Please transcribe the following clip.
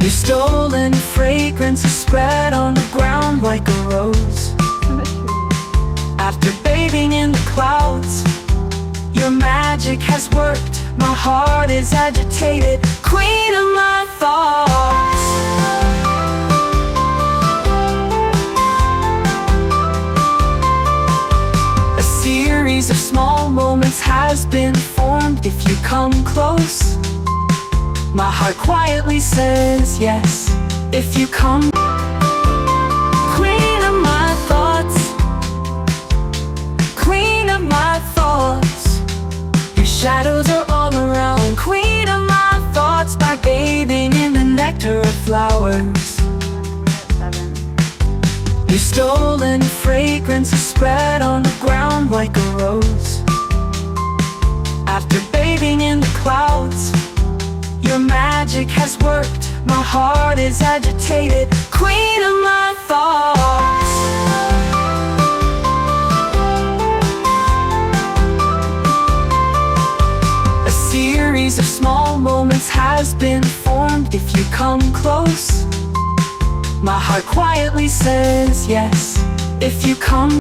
Your stolen fragrance is spread on the ground like a rose. After bathing in the clouds, your magic has worked. My heart is agitated, queen of my thoughts. A series of small moments has been formed. If you come close, my heart quietly says yes. If you come, queen of my thoughts, queen of my thoughts. Your shadows are all around, queen of my thoughts. By bathing in the nectar of flowers, your stolen fragrance is spread on the ground like a rose. After bathing in the clouds, your magic has worked. My heart is agitated, queen of my thoughts. A series of small moments has been formed. If you come close, my heart quietly says yes. If you come